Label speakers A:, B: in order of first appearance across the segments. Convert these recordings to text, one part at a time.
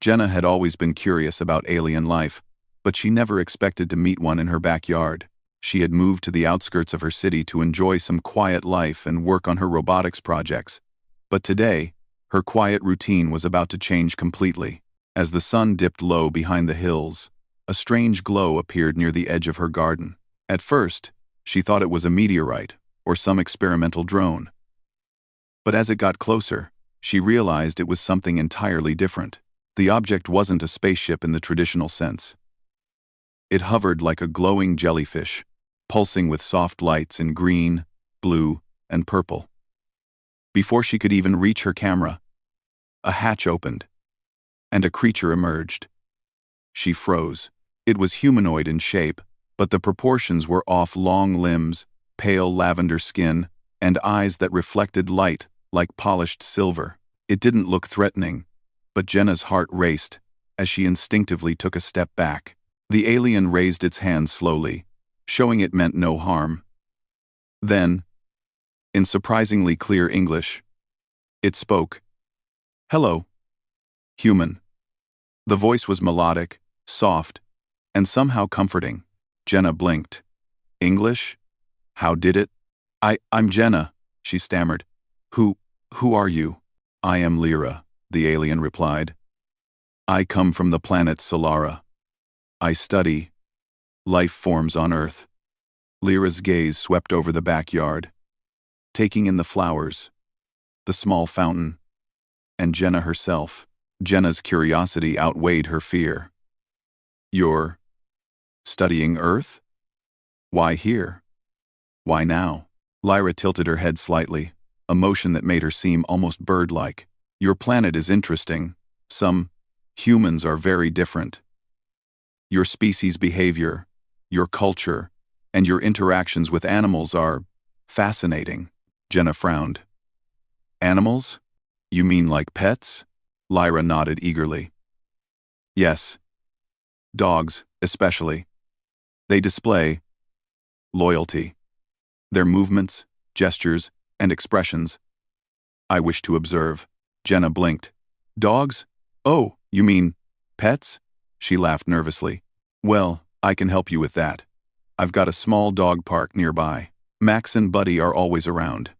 A: Jenna had always been curious about alien life, but she never expected to meet one in her backyard. She had moved to the outskirts of her city to enjoy some quiet life and work on her robotics projects. But today, her quiet routine was about to change completely. As the sun dipped low behind the hills, a strange glow appeared near the edge of her garden. At first, she thought it was a meteorite or some experimental drone. But as it got closer, she realized it was something entirely different. The object wasn't a spaceship in the traditional sense. It hovered like a glowing jellyfish, pulsing with soft lights in green, blue, and purple. Before she could even reach her camera, a hatch opened, and a creature emerged. She froze. It was humanoid in shape, but the proportions were off: long limbs, pale lavender skin, and eyes that reflected light like polished silver. It didn't look threatening, but Jenna's heart raced as she instinctively took a step back. The alien raised its hand slowly, showing it meant no harm. Then, in surprisingly clear English, it spoke. "Hello, human." The voice was melodic, soft, and somehow comforting. Jenna blinked. "English? How did it?" I'm Jenna," she stammered. Who are you?" "I am Lyra," the alien replied. "I come from the planet Solara. I study life forms on Earth." Lyra's gaze swept over the backyard, taking in the flowers, the small fountain, and Jenna herself. Jenna's curiosity outweighed her fear. "You're studying Earth? Why here? Why now?" Lyra tilted her head slightly, a motion that made her seem almost bird-like. "Your planet is interesting. Some humans are very different. Your species' behavior, your culture, and your interactions with animals are fascinating." Jenna frowned. "Animals? You mean like pets?" Lyra nodded eagerly. "Yes. Dogs, especially. They display loyalty. Their movements, gestures, and expressions I wish to observe." Jenna blinked. "Dogs? Oh, you mean pets?" She laughed nervously. "Well, I can help you with that. I've got a small dog park nearby. Max and Buddy are always around."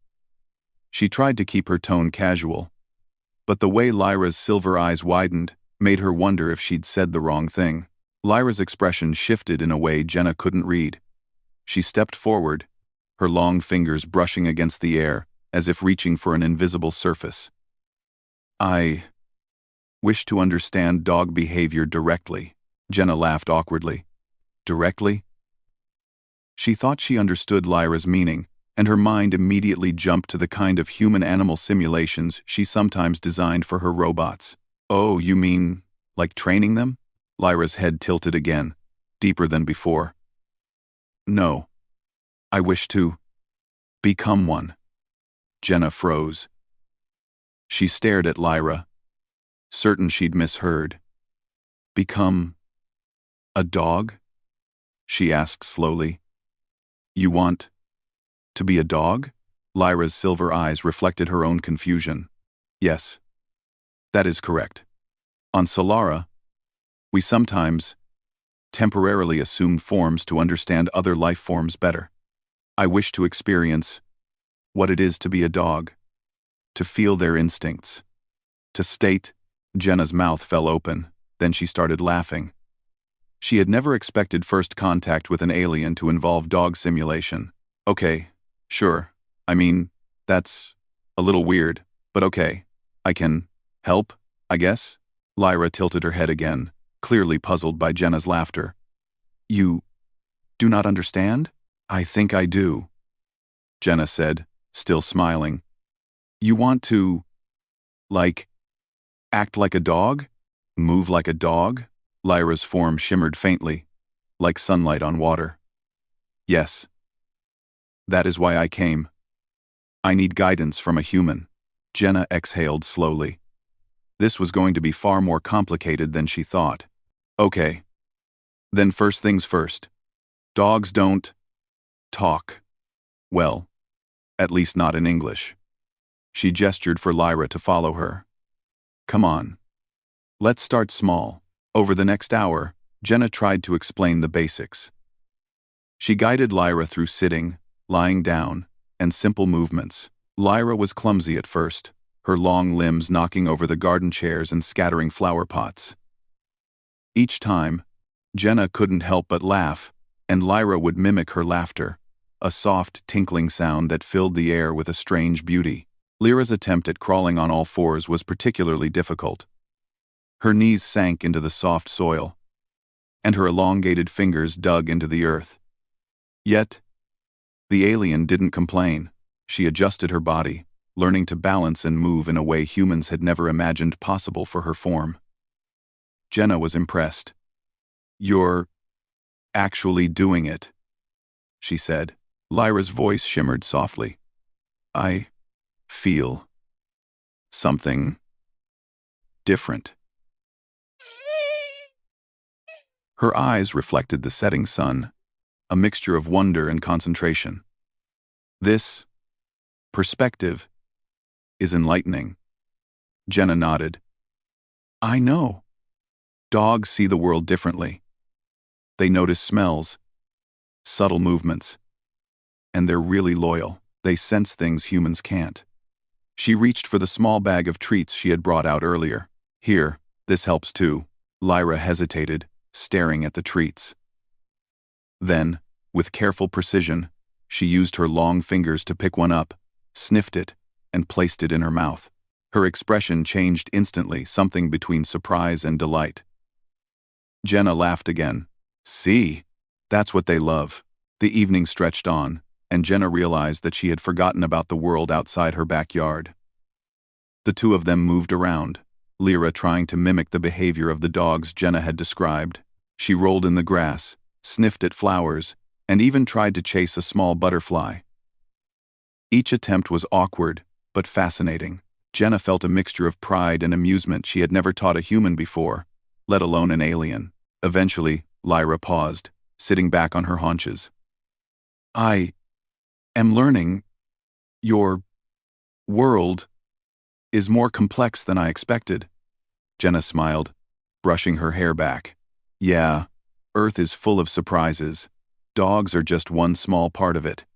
A: She tried to keep her tone casual, but the way Lyra's silver eyes widened made her wonder if she'd said the wrong thing. Lyra's expression shifted in a way Jenna couldn't read. She stepped forward, her long fingers brushing against the air as if reaching for an invisible surface. "I wish to understand dog behavior directly." Jenna laughed awkwardly. "Directly?" She thought she understood Lyra's meaning, and her mind immediately jumped to the kind of human-animal simulations she sometimes designed for her robots. "Oh, you mean like training them?" Lyra's head tilted again, deeper than before. "No. I wish to become one." Jenna froze. She stared at Lyra, certain she'd misheard. "Become a dog?" she asked slowly. "You want to be a dog?" Lyra's silver eyes reflected her own confusion. "Yes. That is correct. On Solara, we sometimes temporarily assume forms to understand other life forms better. I wish to experience what it is to be a dog, to feel their instincts, to state." Jenna's mouth fell open, then she started laughing. She had never expected first contact with an alien to involve dog simulation. "Okay, sure. I mean, that's a little weird, but okay. I can help, I guess?" Lyra tilted her head again, clearly puzzled by Jenna's laughter. "You do not understand?" "I think I do," Jenna said, still smiling. "You want to, like, act like a dog? Move like a dog?" Lyra's form shimmered faintly, like sunlight on water. "Yes. That is why I came. I need guidance from a human." Jenna exhaled slowly. This was going to be far more complicated than she thought. "Okay. Then first things first. Dogs don't talk. Well, at least not in English." She gestured for Lyra to follow her. "Come on. Let's start small. Over the next hour, Jenna tried to explain the basics. She guided Lyra through sitting, lying down, and simple movements. Lyra was clumsy at first, her long limbs knocking over the garden chairs and scattering flower pots. Each time, Jenna couldn't help but laugh, and Lyra would mimic her laughter, a soft, tinkling sound that filled the air with a strange beauty. Lyra's attempt at crawling on all fours was particularly difficult. Her knees sank into the soft soil, and her elongated fingers dug into the earth. Yet, the alien didn't complain. She adjusted her body, learning to balance and move in a way humans had never imagined possible for her form. Jenna was impressed. "You're actually doing it," she said. Lyra's voice shimmered softly. "I feel something different." Her eyes reflected the setting sun, a mixture of wonder and concentration. "This perspective is enlightening." Jenna nodded. "I know. Dogs see the world differently. They notice smells, subtle movements, and they're really loyal. They sense things humans can't." She reached for the small bag of treats she had brought out earlier. "Here, this helps too." Lyra hesitated, staring at the treats. Then, with careful precision, she used her long fingers to pick one up, sniffed it, and placed it in her mouth. Her expression changed instantly, something between surprise and delight. Jenna laughed again. "See? That's what they love." The evening stretched on, and Jenna realized that she had forgotten about the world outside her backyard. The two of them moved around, Lyra trying to mimic the behavior of the dogs Jenna had described. She rolled in the grass, sniffed at flowers, and even tried to chase a small butterfly. Each attempt was awkward, but fascinating. Jenna felt a mixture of pride and amusement she had never taught a human before, let alone an alien. Eventually, Lyra paused, sitting back on her haunches. "I am learning. Your world is more complex than I expected." Jenna smiled, brushing her hair back. "Yeah, Earth is full of surprises. Dogs are just one small part of it.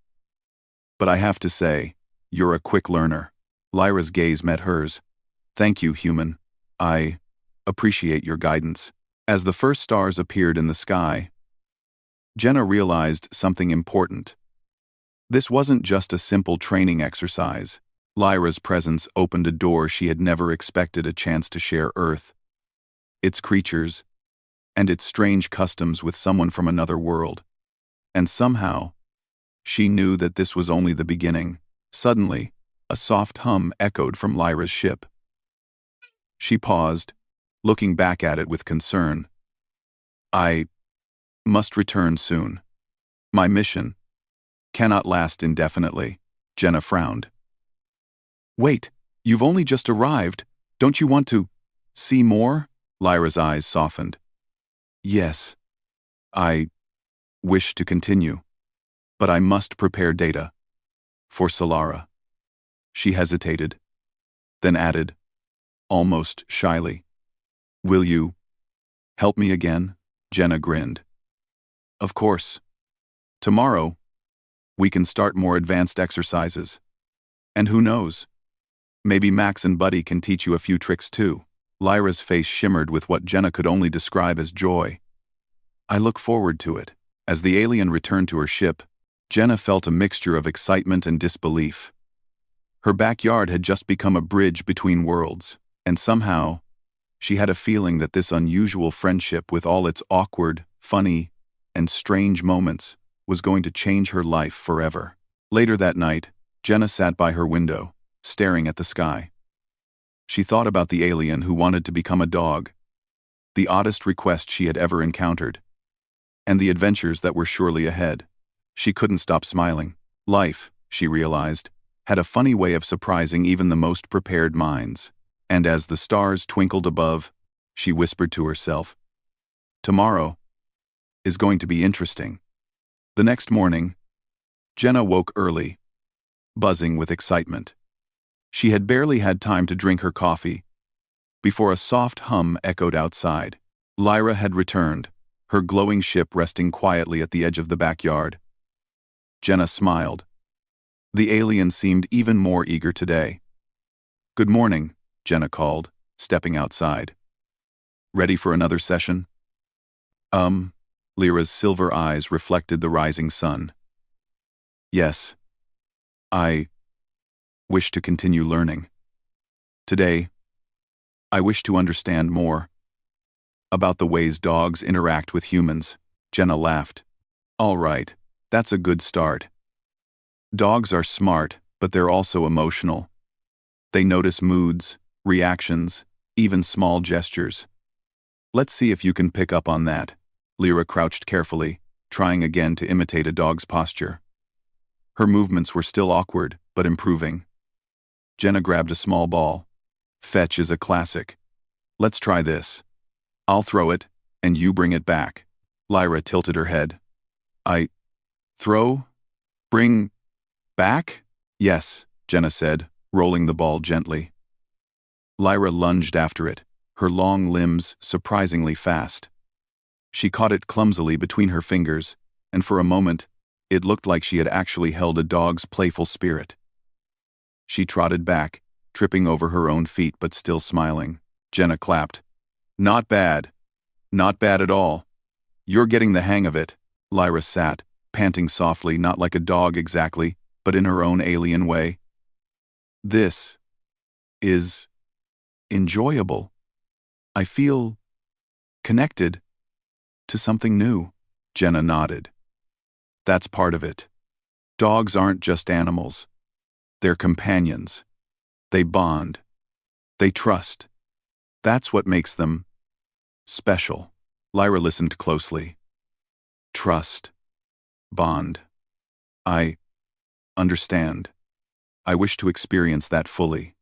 A: But I have to say, you're a quick learner." Lyra's gaze met hers. "Thank you, human. I appreciate your guidance." As the first stars appeared in the sky, Jenna realized something important. This wasn't just a simple training exercise. Lyra's presence opened a door she had never expected a chance to share Earth, its creatures, and its strange customs with someone from another world. And somehow, she knew that this was only the beginning. Suddenly, a soft hum echoed from Lyra's ship. She paused, looking back at it with concern. "I must return soon. My mission cannot last indefinitely." Jenna frowned. "Wait, you've only just arrived. Don't you want to see more?" Lyra's eyes softened. "Yes, I wish to continue, but I must prepare data for Solara." She hesitated, then added, almost shyly, "Will you help me again?" Jenna grinned. "Of course. Tomorrow, we can start more advanced exercises. And who knows? Maybe Max and Buddy can teach you a few tricks too." Lyra's face shimmered with what Jenna could only describe as joy. "I look forward to it." As the alien returned to her ship, Jenna felt a mixture of excitement and disbelief. Her backyard had just become a bridge between worlds, and somehow, she had a feeling that this unusual friendship, with all its awkward, funny, and strange moments, was going to change her life forever. Later that night, Jenna sat by her window, staring at the sky. She thought about the alien who wanted to become a dog, the oddest request she had ever encountered, and the adventures that were surely ahead. She couldn't stop smiling. Life, she realized, had a funny way of surprising even the most prepared minds. And as the stars twinkled above, she whispered to herself, "Tomorrow is going to be interesting." The next morning, Jenna woke early, buzzing with excitement. She had barely had time to drink her coffee before a soft hum echoed outside. Lyra had returned, her glowing ship resting quietly at the edge of the backyard. Jenna smiled. The alien seemed even more eager today. "Good morning," Jenna called, stepping outside. "Ready for another session?" Lyra's silver eyes reflected the rising sun. "Yes. I wish to continue learning. Today, I wish to understand more about the ways dogs interact with humans." Jenna laughed. "All right, that's a good start. Dogs are smart, but they're also emotional. They notice moods, reactions, even small gestures. Let's see if you can pick up on that." Lyra crouched carefully, trying again to imitate a dog's posture. Her movements were still awkward, but improving. Jenna grabbed a small ball. "Fetch is a classic. Let's try this. I'll throw it, and you bring it back." Lyra tilted her head. "I throw? Bring back?" "Yes," Jenna said, rolling the ball gently. Lyra lunged after it, her long limbs surprisingly fast. She caught it clumsily between her fingers, and for a moment, it looked like she had actually held a dog's playful spirit. She trotted back, tripping over her own feet but still smiling. Jenna clapped. "Not bad. Not bad at all. You're getting the hang of it." Lyra sat, panting softly, not like a dog exactly, but in her own alien way. "This is enjoyable. I feel connected to something new." Jenna nodded. "That's part of it. Dogs aren't just animals. They're companions. They bond. They trust. That's what makes them special." Lyra listened closely. "Trust. Bond. I understand. I wish to experience that fully.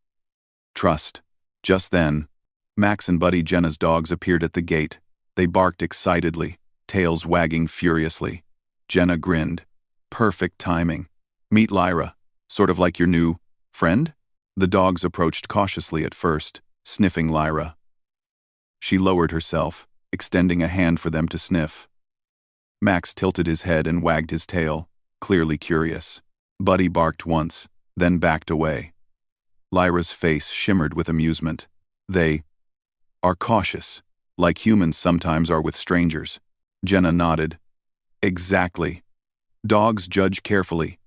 A: Trust." Just then, Max and Buddy, Jenna's dogs, appeared at the gate. They barked excitedly, tails wagging furiously. Jenna grinned. "Perfect timing. Meet Lyra, sort of like your new friend?" The dogs approached cautiously at first, sniffing Lyra. She lowered herself, extending a hand for them to sniff. Max tilted his head and wagged his tail, clearly curious. Buddy barked once, then backed away. Lyra's face shimmered with amusement. "They are cautious, like humans sometimes are with strangers." Jenna nodded. "Exactly. Dogs judge carefully.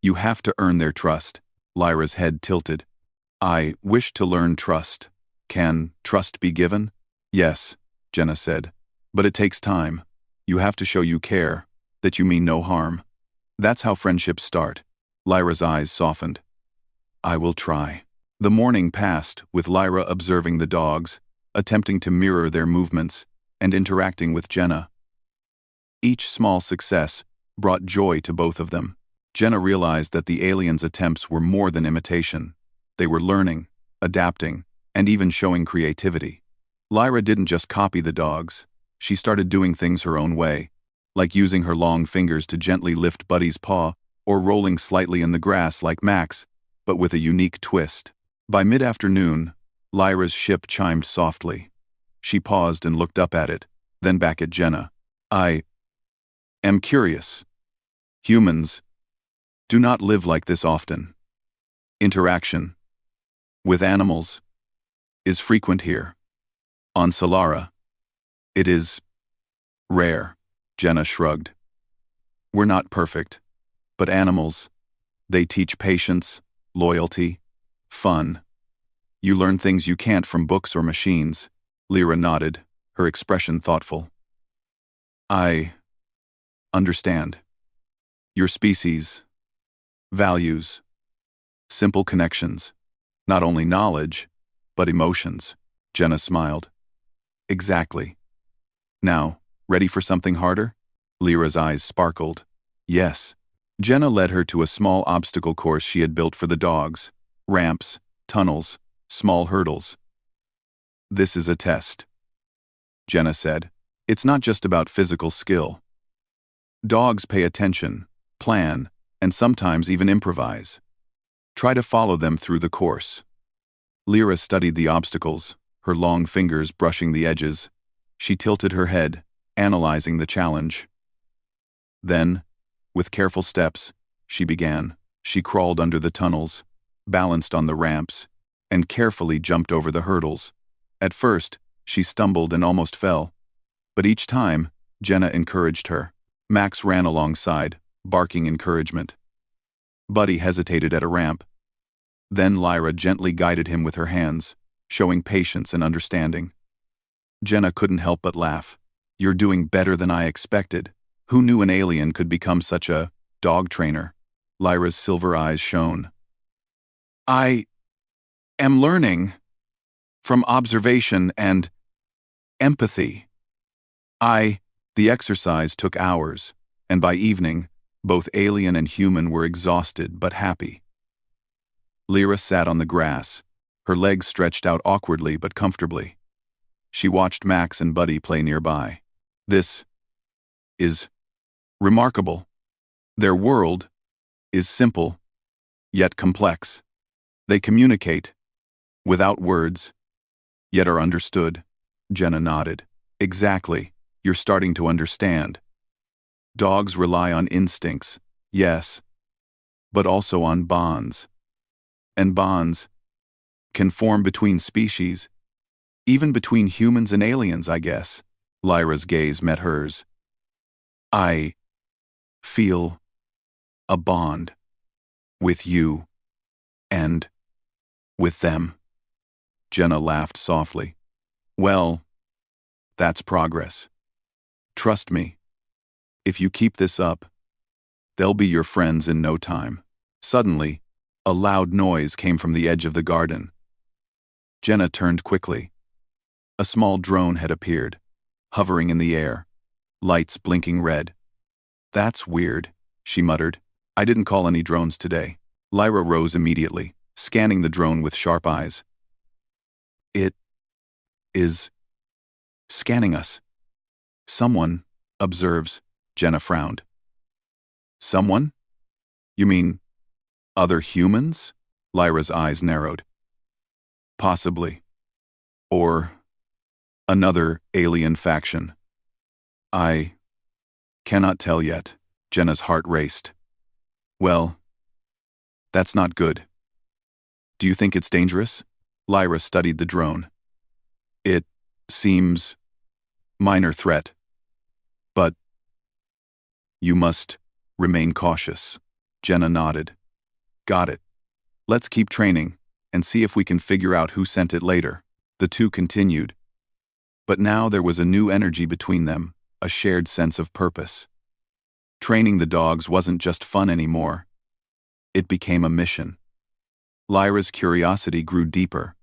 A: You have to earn their trust." Lyra's head tilted. "I wish to learn trust. Can trust be given?" "Yes," Jenna said. "But it takes time. You have to show you care, that you mean no harm. That's how friendships start." Lyra's eyes softened. "I will try." The morning passed, with Lyra observing the dogs, attempting to mirror their movements, and interacting with Jenna. Each small success brought joy to both of them. Jenna realized that the aliens' attempts were more than imitation. They were learning, adapting, and even showing creativity. Lyra didn't just copy the dogs. She started doing things her own way, like using her long fingers to gently lift Buddy's paw, or rolling slightly in the grass like Max, but with a unique twist. By mid-afternoon, Lyra's ship chimed softly. She paused and looked up at it, then back at Jenna. "I am curious. Humans do not live like this often. Interaction with animals is frequent here. On Solara, it is rare." Jenna shrugged. "We're not perfect, but animals, they teach patience, loyalty, fun. You learn things you can't from books or machines." Lyra nodded, her expression thoughtful. "I understand. Your species values simple connections, not only knowledge, but emotions." Jenna smiled. "Exactly. Now, ready for something harder?" Lyra's eyes sparkled. "Yes." Jenna led her to a small obstacle course she had built for the dogs. Ramps, tunnels, small hurdles. "This is a test," Jenna said. "It's not just about physical skill. Dogs pay attention, plan, and sometimes even improvise. Try to follow them through the course." Lyra studied the obstacles, her long fingers brushing the edges. She tilted her head, analyzing the challenge. Then, with careful steps, she began. She crawled under the tunnels, balanced on the ramps, and carefully jumped over the hurdles. At first, she stumbled and almost fell. But each time, Jenna encouraged her. Max ran alongside, barking encouragement. Buddy hesitated at a ramp. Then Lyra gently guided him with her hands, showing patience and understanding. Jenna couldn't help but laugh. "You're doing better than I expected. Who knew an alien could become such a dog trainer?" Lyra's silver eyes shone. "I am learning from observation and empathy. The exercise took hours, and by evening, both alien and human were exhausted but happy. Lyra sat on the grass, her legs stretched out awkwardly but comfortably. She watched Max and Buddy play nearby. This is remarkable. Their world is simple, yet complex. They communicate without words, yet are understood." Jenna nodded. "Exactly. You're starting to understand. Dogs rely on instincts, yes, but also on bonds. And bonds can form between species, even between humans and aliens, I guess." Lyra's gaze met hers. "I feel a bond with you and with them." Jenna laughed softly. "Well, that's progress. Trust me, if you keep this up, they'll be your friends in no time." Suddenly, a loud noise came from the edge of the garden. Jenna turned quickly. A small drone had appeared, hovering in the air, lights blinking red. "That's weird," she muttered. "I didn't call any drones today." Lyra rose immediately, scanning the drone with sharp eyes. "It is scanning us. Someone observes." Jenna frowned. "Someone? You mean other humans?" Lyra's eyes narrowed. "Possibly. Or another alien faction. I cannot tell yet." Jenna's heart raced. "Well, that's not good. Do you think it's dangerous?" Lyra studied the drone. "It seems minor threat. But you must remain cautious." Jenna nodded. "Got it. Let's keep training and see if we can figure out who sent it later." The two continued. But now there was a new energy between them, a shared sense of purpose. Training the dogs wasn't just fun anymore. It became a mission. Lyra's curiosity grew deeper.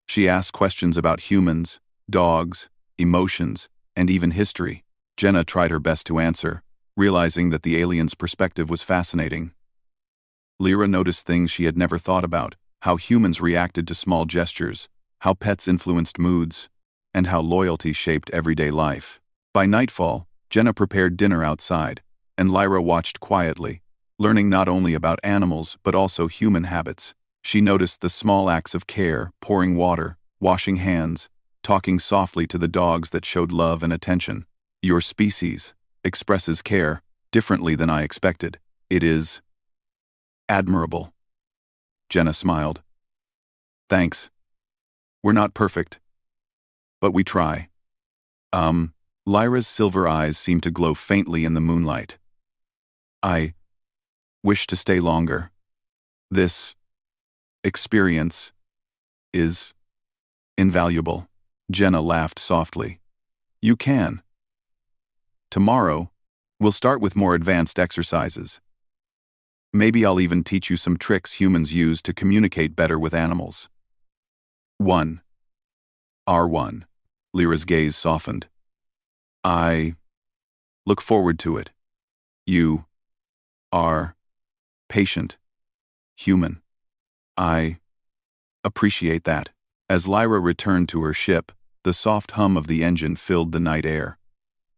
A: She asked questions about humans, dogs, emotions, and even history. Jenna tried her best to answer, realizing that the alien's perspective was fascinating. Lyra noticed things she had never thought about: how humans reacted to small gestures, how pets influenced moods, and how loyalty shaped everyday life. By nightfall, Jenna prepared dinner outside, and Lyra watched quietly, learning not only about animals but also human habits. She noticed the small acts of care: pouring water, washing hands, talking softly to the dogs that showed love and attention. "Your species expresses care differently than I expected. It is admirable." Jenna smiled. "Thanks. We're not perfect, but we try." Lyra's silver eyes seemed to glow faintly in the moonlight. "I wish to stay longer. This experience is invaluable." Jenna laughed softly. "You can. Tomorrow, we'll start with more advanced exercises. Maybe I'll even teach you some tricks humans use to communicate better with animals." 1. R1. Lyra's gaze softened. "I look forward to it. You are patient, human. I appreciate that." As Lyra returned to her ship, the soft hum of the engine filled the night air.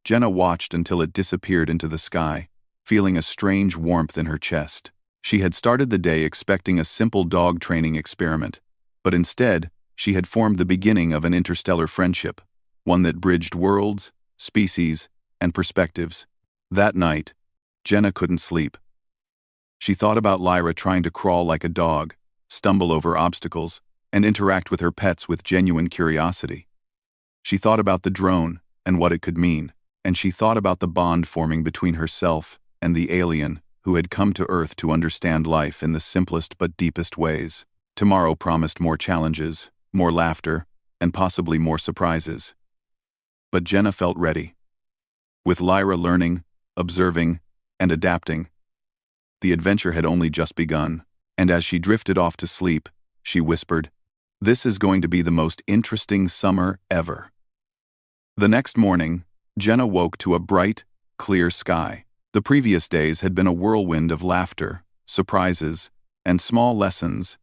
A: Jenna watched until it disappeared into the sky, feeling a strange warmth in her chest. She had started the day expecting a simple dog training experiment, but instead, She had formed the beginning of an interstellar friendship, one that bridged worlds, species, and perspectives. That night, Jenna couldn't sleep. She thought about Lyra trying to crawl like a dog, stumble over obstacles, and interact with her pets with genuine curiosity. She thought about the drone and what it could mean, and she thought about the bond forming between herself and the alien who had come to Earth to understand life in the simplest but deepest ways. Tomorrow promised more challenges, more laughter, and possibly more surprises. But Jenna felt ready. With Lyra learning, observing, and adapting, the adventure had only just begun, and as she drifted off to sleep, she whispered, "This is going to be the most interesting summer ever." The next morning, Jenna woke to a bright, clear sky. The previous days had been a whirlwind of laughter, surprises, and small lessons,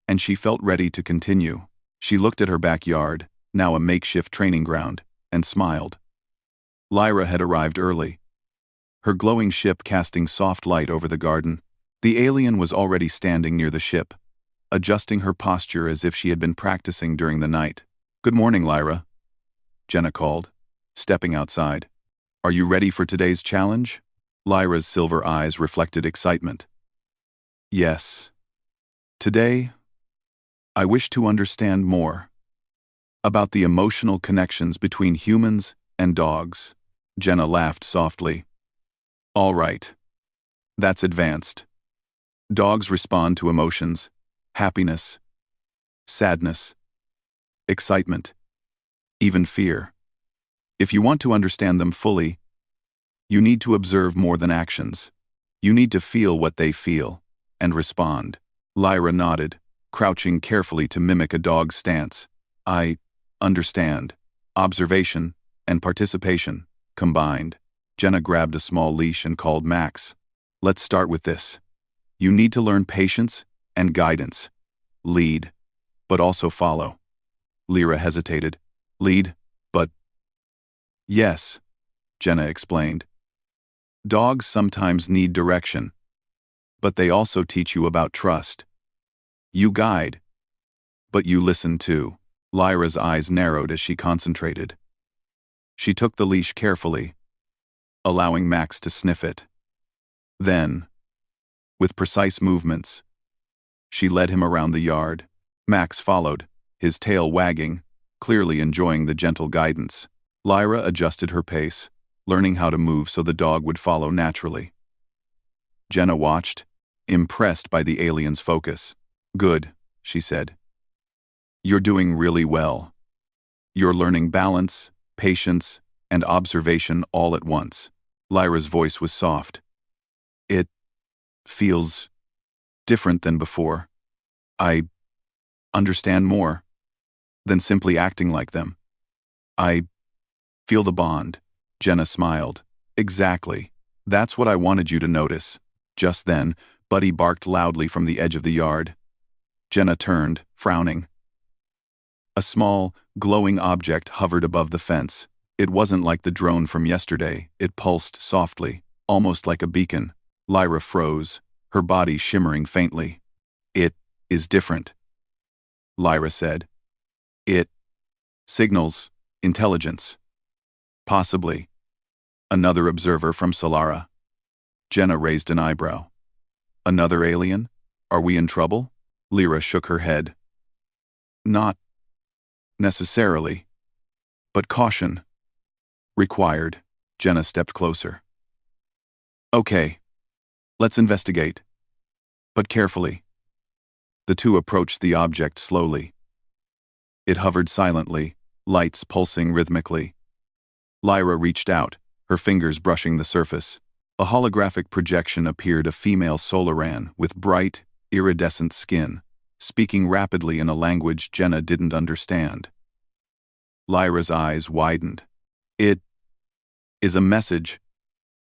A: and she felt ready to continue. She looked at her backyard, now a makeshift training ground, and smiled. Lyra had arrived early, her glowing ship casting soft light over the garden. The alien was already standing near the ship, adjusting her posture as if she had been practicing during the night. "Good morning, Lyra," Jenna called, stepping outside. "Are you ready for today's challenge?" Lyra's silver eyes reflected excitement. "Yes. Today, I wish to understand more about the emotional connections between humans and dogs." Jenna laughed softly. "All right. That's advanced. Dogs respond to emotions, happiness, sadness, excitement, even fear. If you want to understand them fully, you need to observe more than actions. You need to feel what they feel and respond." Lyra nodded, crouching carefully to mimic a dog's stance. "I understand. Observation and participation combined." Jenna grabbed a small leash and called Max. "Let's start with this. You need to learn patience and guidance. Lead, but also follow." Lyra hesitated. "Lead, but—" "Yes," Jenna explained. "Dogs sometimes need direction, but they also teach you about trust. You guide, but you listen too." Lyra's eyes narrowed as she concentrated. She took the leash carefully, allowing Max to sniff it. Then, with precise movements, she led him around the yard. Max followed, his tail wagging, clearly enjoying the gentle guidance. Lyra adjusted her pace, learning how to move so the dog would follow naturally. Jenna watched, impressed by the alien's focus. "Good," she said. "You're doing really well. You're learning balance, patience, and observation all at once." Lyra's voice was soft. "It feels different than before. I understand more than simply acting like them. I feel the bond." Jenna smiled. "Exactly. That's what I wanted you to notice." Just then, Buddy barked loudly from the edge of the yard. Jenna turned, frowning. A small, glowing object hovered above the fence. It wasn't like the drone from yesterday. It pulsed softly, almost like a beacon. Lyra froze, her body shimmering faintly. "It is different," Lyra said. "It signals intelligence." "Possibly." Another observer from Solara. Jenna raised an eyebrow. "Another alien? Are we in trouble?" Lyra shook her head. "Not necessarily, but caution required." Jenna stepped closer. "Okay, let's investigate, but carefully." The two approached the object slowly. It hovered silently, lights pulsing rhythmically. Lyra reached out, her fingers brushing the surface. A holographic projection appeared, a female Solaran with bright, iridescent skin, speaking rapidly in a language Jenna didn't understand. Lyra's eyes widened. "It is a message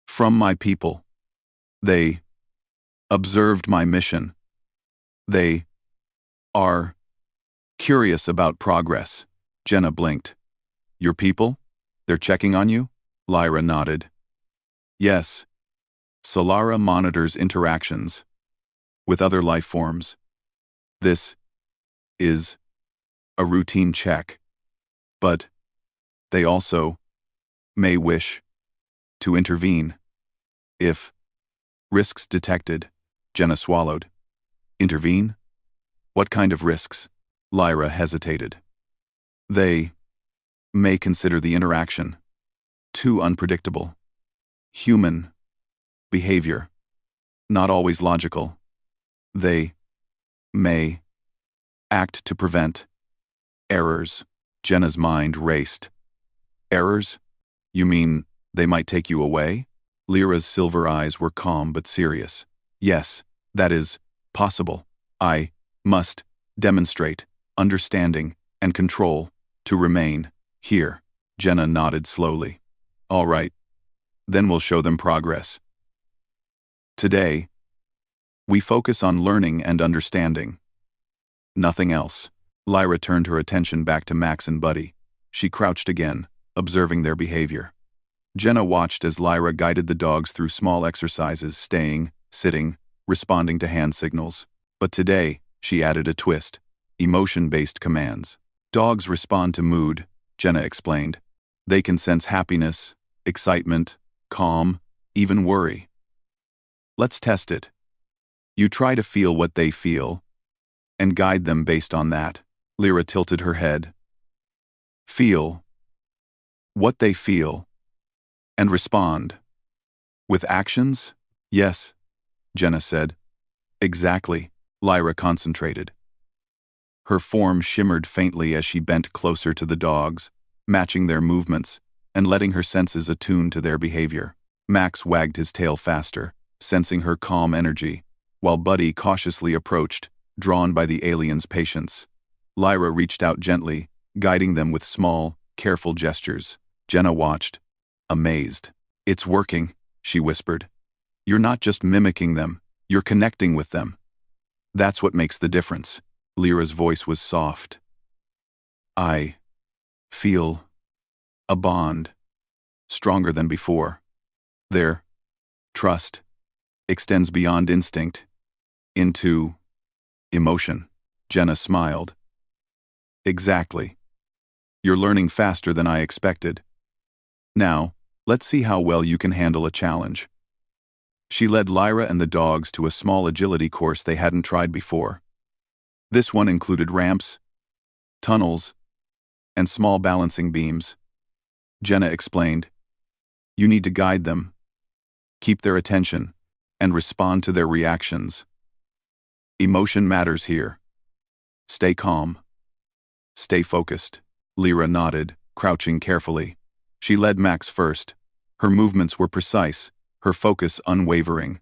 A: from my people. They observed my mission. They are curious about progress." Jenna blinked. "Your people? They're checking on you?" Lyra nodded. "Yes. Solara monitors interactions with other life forms. This is a routine check. But they also may wish to intervene if risks detected. Jenna swallowed. Intervene? What kind of risks? Lyra hesitated. They may consider the interaction too unpredictable. Human behavior, not always logical. They may act to prevent errors. Jenna's mind raced. Errors? You mean they might take you away? Lyra's silver eyes were calm but serious. Yes, that is possible. I must demonstrate understanding and control to remain here. Jenna nodded slowly. All right, then we'll show them progress. Today, we focus on learning and understanding. Nothing else. Lyra turned her attention back to Max and Buddy. She crouched again, observing their behavior. Jenna watched as Lyra guided the dogs through small exercises, staying, sitting, responding to hand signals. But today, she added a twist. Emotion-based commands. Dogs respond to mood, Jenna explained. They can sense happiness, excitement, calm, even worry. Let's test it. You try to feel what they feel, and guide them based on that. Lyra tilted her head. Feel what they feel, and respond. With actions? Yes, Jenna said. Exactly. Lyra concentrated. Her form shimmered faintly as she bent closer to the dogs, matching their movements and letting her senses attune to their behavior. Max wagged his tail faster, sensing her calm energy, while Buddy cautiously approached, drawn by the alien's patience. Lyra reached out gently, guiding them with small, careful gestures. Jenna watched, amazed. It's working, she whispered. You're not just mimicking them, you're connecting with them. That's what makes the difference. Lyra's voice was soft. I feel a bond, stronger than before. Their trust extends beyond instinct into emotion. Jenna smiled. Exactly. You're learning faster than I expected. Now, let's see how well you can handle a challenge. She led Lyra and the dogs to a small agility course they hadn't tried before. This one included ramps, tunnels, and small balancing beams. Jenna explained, you need to guide them, keep their attention, and respond to their reactions. Emotion matters here. Stay calm. Stay focused. Lyra nodded, crouching carefully. She led Max first. Her movements were precise, her focus unwavering.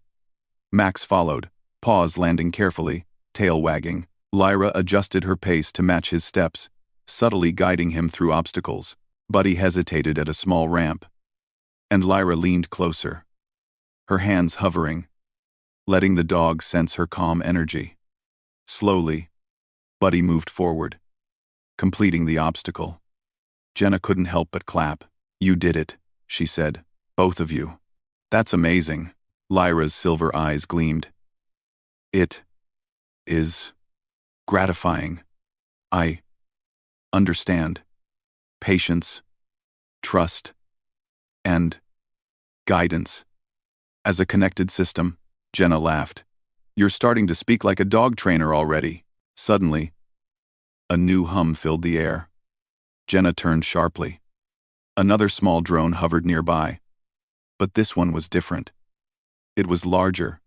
A: Max followed, paws landing carefully, tail wagging. Lyra adjusted her pace to match his steps, subtly guiding him through obstacles. Buddy hesitated at a small ramp, and Lyra leaned closer, her hands hovering, letting the dog sense her calm energy. Slowly, Buddy moved forward, completing the obstacle. Jenna couldn't help but clap. You did it, she said. Both of you. That's amazing. Lyra's silver eyes gleamed. It is gratifying. I understand. Patience, trust, and guidance. As a connected system, Jenna laughed. You're starting to speak like a dog trainer already. Suddenly, a new hum filled the air. Jenna turned sharply. Another small drone hovered nearby. But this one was different. It was larger,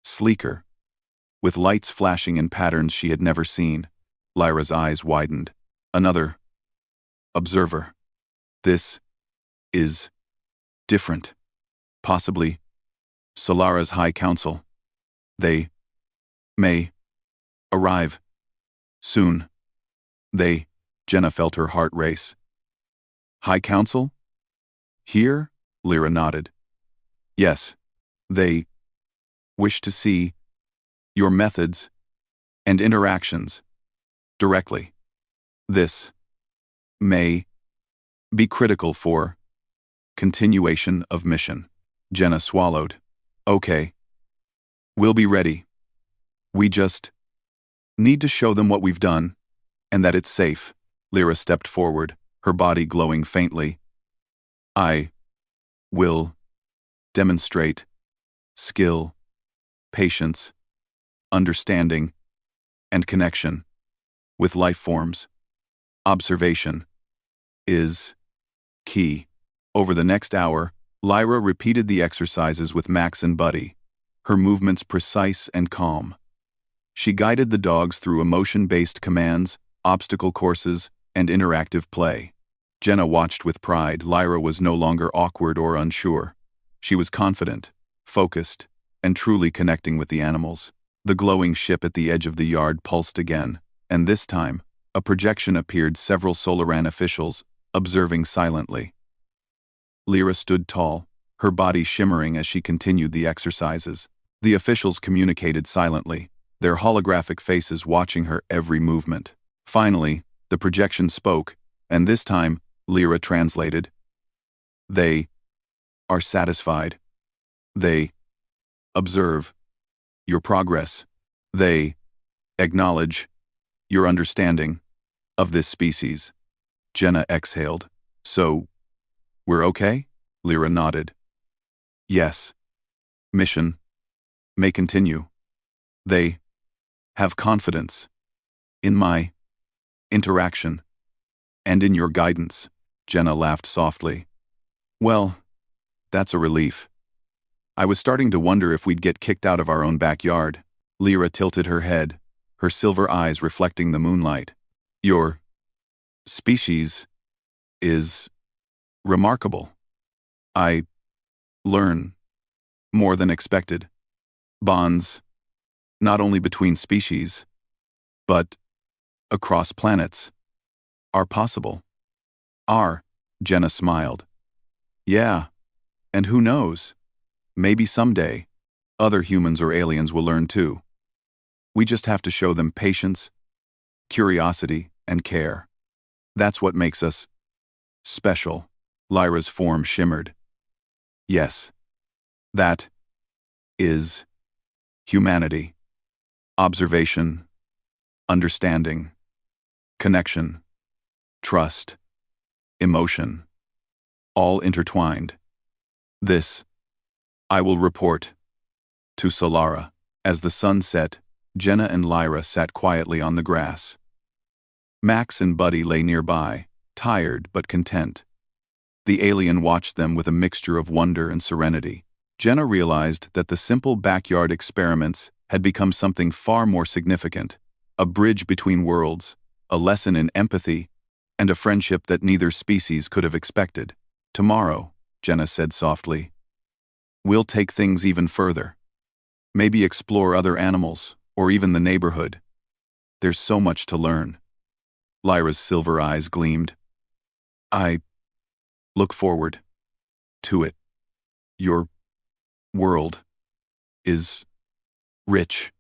A: sleeker, with lights flashing in patterns she had never seen. Lyra's eyes widened. Another observer. This is different. Possibly Solara's High Council. They may arrive soon. Jenna felt her heart race. High Council? Here? Lyra nodded. Yes, they wish to see your methods and interactions directly. This may be critical for continuation of mission. Jenna swallowed. Okay. We'll be ready. We just need to show them what we've done. And that it's safe. Lyra stepped forward, her body glowing faintly. I will demonstrate skill, patience, understanding, and connection with life forms. Observation is key. Over the next hour, Lyra repeated the exercises with Max and Buddy, her movements precise and calm. She guided the dogs through emotion-based commands, obstacle courses, and interactive play. Jenna watched with pride. Lyra was no longer awkward or unsure. She was confident, focused, and truly connecting with the animals. The glowing ship at the edge of the yard pulsed again, and this time, a projection appeared. Several Solaran officials, observing silently. Lyra stood tall, her body shimmering as she continued the exercises. The officials communicated silently, their holographic faces watching her every movement. Finally, the projection spoke, and this time, Lyra translated. They are satisfied. They observe your progress. They acknowledge your understanding of this species. Jenna exhaled. So, we're okay? Lyra nodded. Yes. Mission may continue. They have confidence in my interaction and in your guidance. Jenna laughed softly. Well, that's a relief. I was starting to wonder if we'd get kicked out of our own backyard. Lyra tilted her head, her silver eyes reflecting the moonlight. Your species is remarkable. I learn more than expected. Bonds, not only between species, but across planets, are possible. Jenna smiled. Yeah, and who knows? Maybe someday, other humans or aliens will learn too. We just have to show them patience, curiosity, and care. That's what makes us special. Lyra's form shimmered. Yes, that is humanity. Observation, understanding, connection, trust, emotion, all intertwined. This, I will report to Solara. As the sun set, Jenna and Lyra sat quietly on the grass. Max and Buddy lay nearby, tired but content. The alien watched them with a mixture of wonder and serenity. Jenna realized that the simple backyard experiments had become something far more significant, a bridge between worlds, a lesson in empathy, and a friendship that neither species could have expected. Tomorrow, Jenna said softly, we'll take things even further. Maybe explore other animals, or even the neighborhood. There's so much to learn. Lyra's silver eyes gleamed. I look forward to it. Your world is rich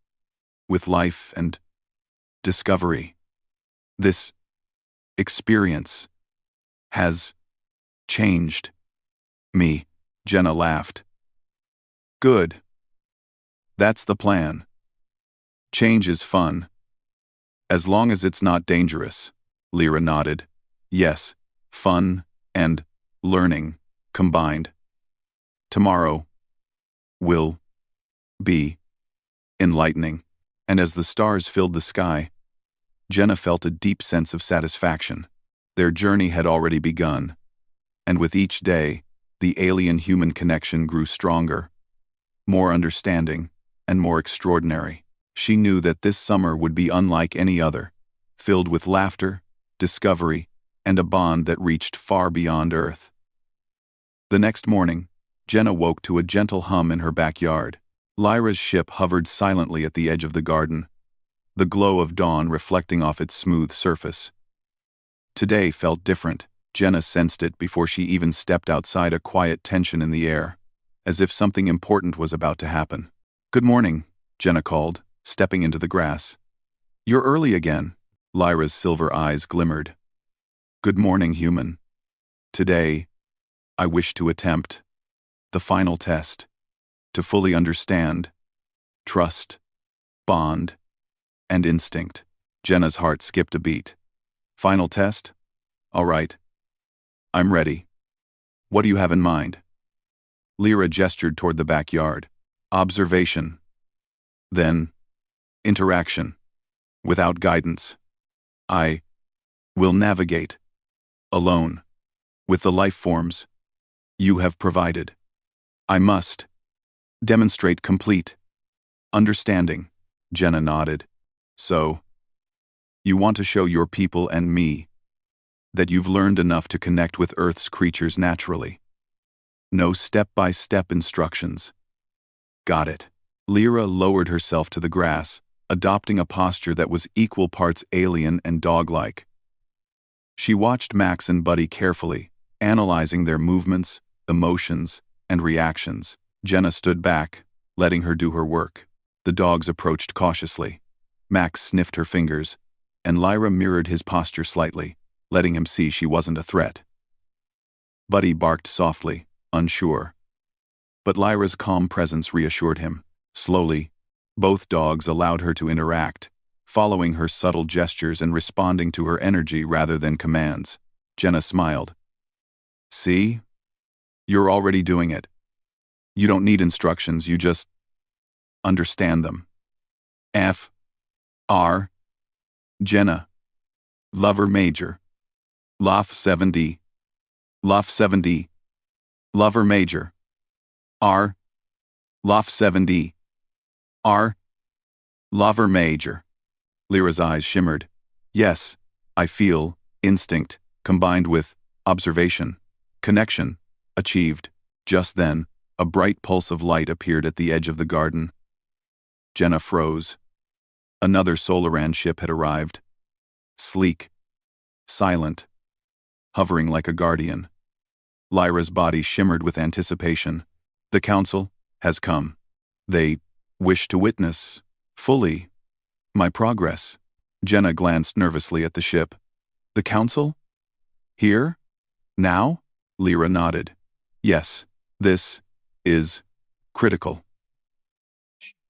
A: with life and discovery. This experience has changed me. Jenna laughed. Good. That's the plan. Change is fun. As long as it's not dangerous. Lyra nodded. Yes, fun and learning combined. Tomorrow will be enlightening. And as the stars filled the sky, Jenna felt a deep sense of satisfaction. Their journey had already begun, and with each day, the alien-human connection grew stronger, more understanding, and more extraordinary. She knew that this summer would be unlike any other, filled with laughter, discovery, and a bond that reached far beyond Earth. The next morning, Jenna woke to a gentle hum in her backyard. Lyra's ship hovered silently at the edge of the garden, the glow of dawn reflecting off its smooth surface. Today felt different. Jenna sensed it before she even stepped outside, a quiet tension in the air, as if something important was about to happen. Good morning, Jenna called, stepping into the grass. You're early again. Lyra's silver eyes glimmered. Good morning, human. Today, I wish to attempt the final test, to fully understand trust, bond, and instinct. Jenna's heart skipped a beat. Final test? All right. I'm ready. What do you have in mind? Lyra gestured toward the backyard. Observation. Then, interaction. Without guidance. I will navigate. Alone. With the life forms you have provided. I must demonstrate complete understanding. Jenna nodded. So, you want to show your people and me that you've learned enough to connect with Earth's creatures naturally. No step-by-step instructions. Got it. Lyra lowered herself to the grass, adopting a posture that was equal parts alien and dog-like. She watched Max and Buddy carefully, analyzing their movements, emotions, and reactions. Jenna stood back, letting her do her work. The dogs approached cautiously. Max sniffed her fingers, and Lyra mirrored his posture slightly, letting him see she wasn't a threat. Buddy barked softly, unsure. But Lyra's calm presence reassured him. Slowly, both dogs allowed her to interact, following her subtle gestures and responding to her energy rather than commands. Jenna smiled. See? You're already doing it. You don't need instructions, you just understand them. F. R. Jenna. Lover Major. Lof 7D. Lof 7D. Lover Major. R. Lof 7D. R. Lover Major. Lyra's eyes shimmered. Yes, I feel instinct, combined with observation, connection, achieved. Just then, a bright pulse of light appeared at the edge of the garden. Jenna froze. Another Solaran ship had arrived. Sleek, silent, hovering like a guardian. Lyra's body shimmered with anticipation. The council has come. They wish to witness, fully, my progress. Jenna glanced nervously at the ship. The council? Here? Now? Lyra nodded. Yes, this is critical.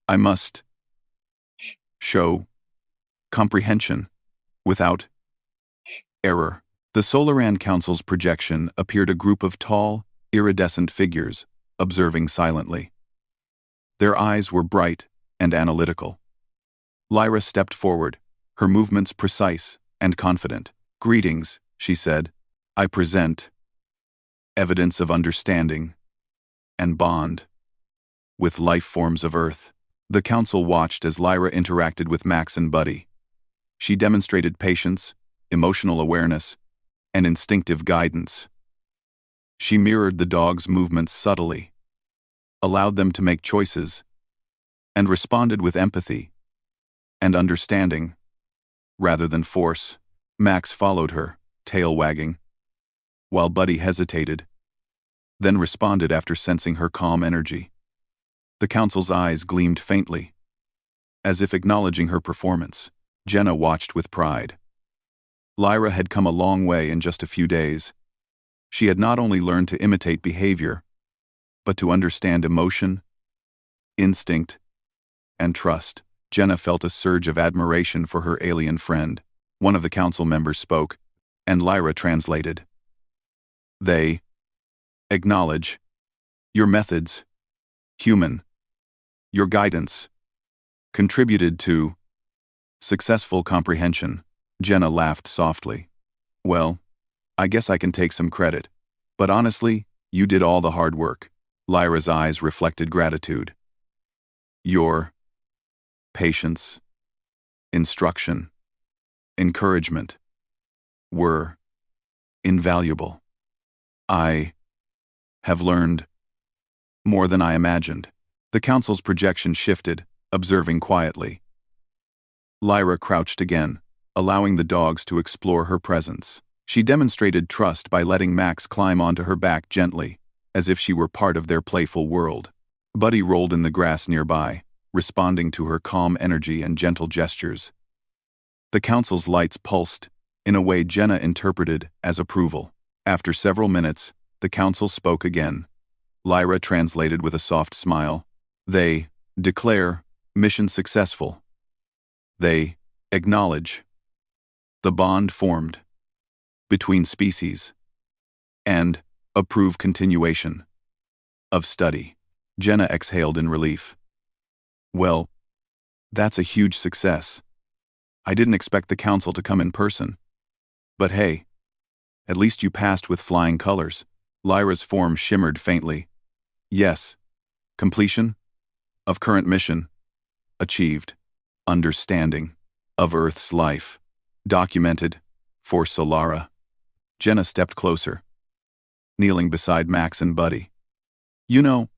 A: I must show comprehension without error. The Solaran Council's projection appeared a group of tall, iridescent figures, observing silently. Their eyes were bright and analytical. Lyra stepped forward, her movements precise and confident. Greetings, she said. I present evidence of understanding and bond with life forms of Earth. The council watched as Lyra interacted with Max and Buddy. She demonstrated patience, emotional awareness, and instinctive guidance. She mirrored the dogs' movements subtly, allowed them to make choices, and responded with empathy and understanding, rather than force. Max followed her, tail wagging, while Buddy hesitated, then responded after sensing her calm energy. The council's eyes gleamed faintly, as if acknowledging her performance. Jenna watched with pride. Lyra had come a long way in just a few days. She had not only learned to imitate behavior, but to understand emotion, instinct, and trust. Jenna felt a surge of admiration for her alien friend. One of the council members spoke, and Lyra translated. They acknowledge your methods, human, your guidance, contributed to successful comprehension. Jenna laughed softly. Well, I guess I can take some credit, but honestly, you did all the hard work. Lyra's eyes reflected gratitude. Your patience, instruction, encouragement were invaluable. I have learned more than I imagined. The council's projection shifted, observing quietly. Lyra crouched again, allowing the dogs to explore her presence. She demonstrated trust by letting Max climb onto her back gently, as if she were part of their playful world. Buddy rolled in the grass nearby, responding to her calm energy and gentle gestures. The council's lights pulsed, in a way Jenna interpreted as approval. After several minutes, the council spoke again. Lyra translated with a soft smile. They declare mission successful. They acknowledge The bond formed between species and approve continuation of study. Jenna exhaled in relief. Well, that's a huge success. I didn't expect the council to come in person. But hey, at least you passed with flying colors. Lyra's form shimmered faintly. Yes. Completion of current mission achieved. Understanding of Earth's life documented for Solara. Jenna stepped closer, kneeling beside Max and Buddy. You know,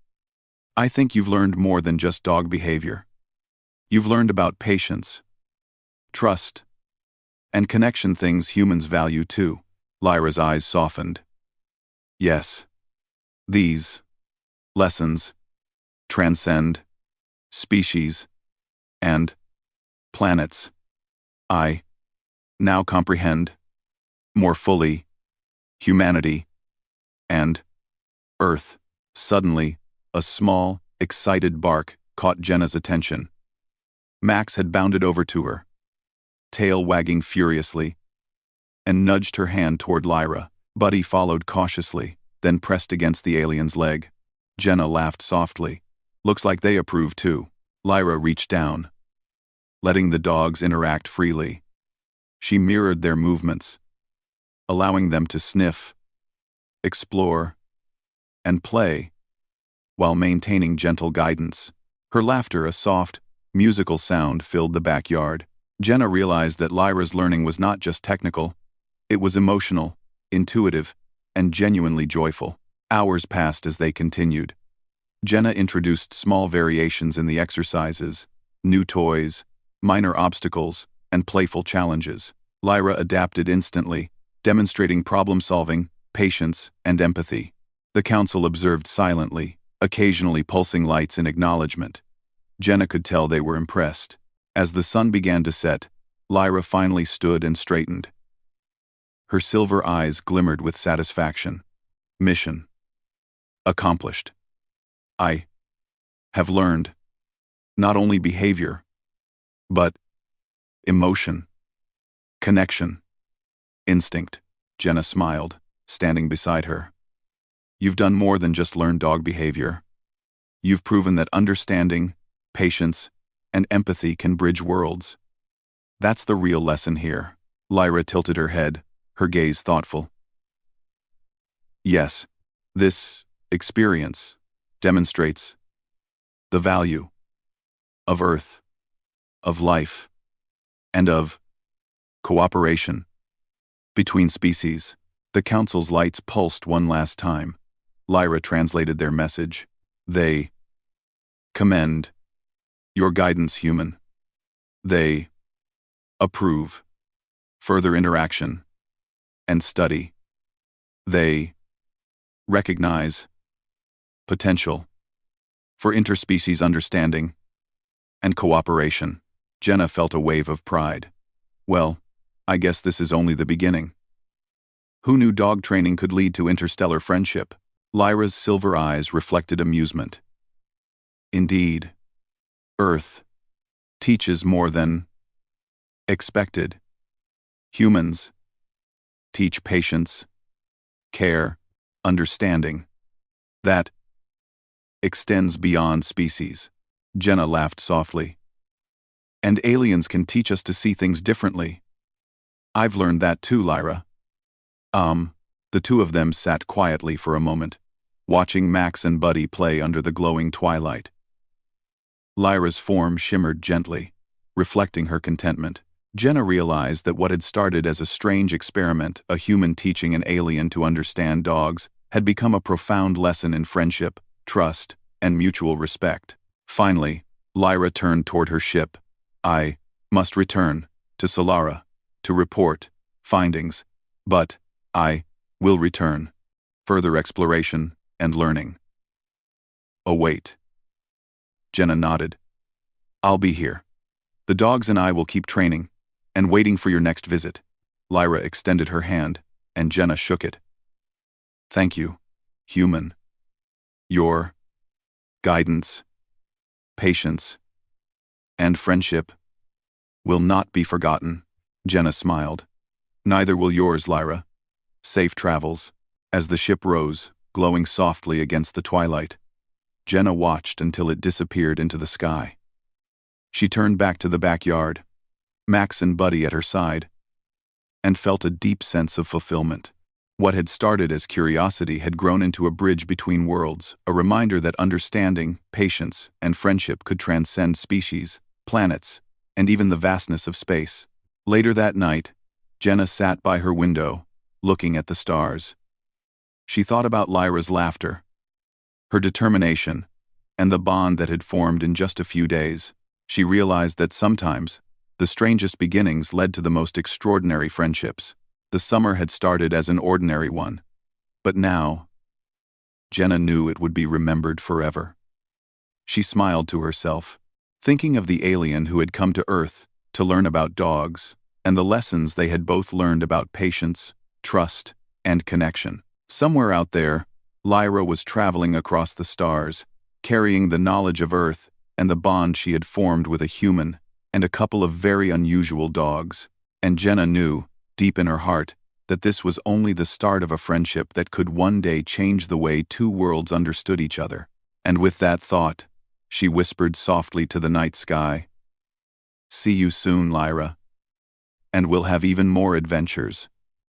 A: I think you've learned more than just dog behavior. You've learned about patience, trust, and connection, things humans value too. Lyra's eyes softened. Yes. These lessons transcend species and planets. I now comprehend more fully humanity and Earth. Suddenly, a small, excited bark caught Jenna's attention. Max had bounded over to her, tail wagging furiously, and nudged her hand toward Lyra. Buddy followed cautiously, then pressed against the alien's leg. Jenna laughed softly. Looks like they approve too. Lyra reached down, letting the dogs interact freely. She mirrored their movements, allowing them to sniff, explore, and play, while maintaining gentle guidance. Her laughter, a soft, musical sound, filled the backyard. Jenna realized that Lyra's learning was not just technical, it was emotional, intuitive, and genuinely joyful. Hours passed as they continued. Jenna introduced small variations in the exercises, new toys, minor obstacles, and playful challenges. Lyra adapted instantly, demonstrating problem-solving, patience, and empathy. The council observed silently, occasionally pulsing lights in acknowledgement. Jenna could tell they were impressed. As the sun began to set, Lyra finally stood and straightened. Her silver eyes glimmered with satisfaction. Mission accomplished. I have learned not only behavior, but emotion, connection, instinct. Jenna smiled, standing beside her. You've done more than just learn dog behavior. You've proven that understanding, patience, and empathy can bridge worlds. That's the real lesson here. Lyra tilted her head, her gaze thoughtful. Yes, this experience demonstrates the value of Earth, of life, and of cooperation between species. The council's lights pulsed one last time. Lyra translated their message. They commend your guidance, human. They approve further interaction and study. They recognize potential for interspecies understanding and cooperation. Jenna felt a wave of pride. Well, I guess this is only the beginning. Who knew dog training could lead to interstellar friendship? Lyra's silver eyes reflected amusement. Indeed, Earth teaches more than expected. Humans teach patience, care, understanding. That extends beyond species. Jenna laughed softly. And aliens can teach us to see things differently. I've learned that too, Lyra. The two of them sat quietly for a moment, watching Max and Buddy play under the glowing twilight. Lyra's form shimmered gently, reflecting her contentment. Jenna realized that what had started as a strange experiment, a human teaching an alien to understand dogs, had become a profound lesson in friendship, trust, and mutual respect. Finally, Lyra turned toward her ship. I must return to Solara to report findings, but I will return. Further exploration and learning. Oh wait. Jenna nodded. I'll be here. The dogs and I will keep training and waiting for your next visit. Lyra extended her hand, and Jenna shook it. Thank you, human. Your guidance, patience, and friendship will not be forgotten. Jenna smiled. Neither will yours, Lyra. Safe travels. As the ship rose, glowing softly against the twilight, Jenna watched until it disappeared into the sky. She turned back to the backyard, Max and Buddy at her side, and felt a deep sense of fulfillment. What had started as curiosity had grown into a bridge between worlds, a reminder that understanding, patience, and friendship could transcend species, planets, and even the vastness of space. Later that night, Jenna sat by her window, looking at the stars. She thought about Lyra's laughter, her determination, and the bond that had formed in just a few days. She realized that sometimes, the strangest beginnings led to the most extraordinary friendships. The summer had started as an ordinary one, but now, Jenna knew it would be remembered forever. She smiled to herself, thinking of the alien who had come to Earth to learn about dogs, and the lessons they had both learned about patience, trust, and connection. Somewhere out there, Lyra was traveling across the stars, carrying the knowledge of Earth and the bond she had formed with a human and a couple of very unusual dogs. And Jenna knew, deep in her heart, that this was only the start of a friendship that could one day change the way two worlds understood each other. And with that thought, she whispered softly to the night sky, "See you soon, Lyra. And we'll have even more adventures."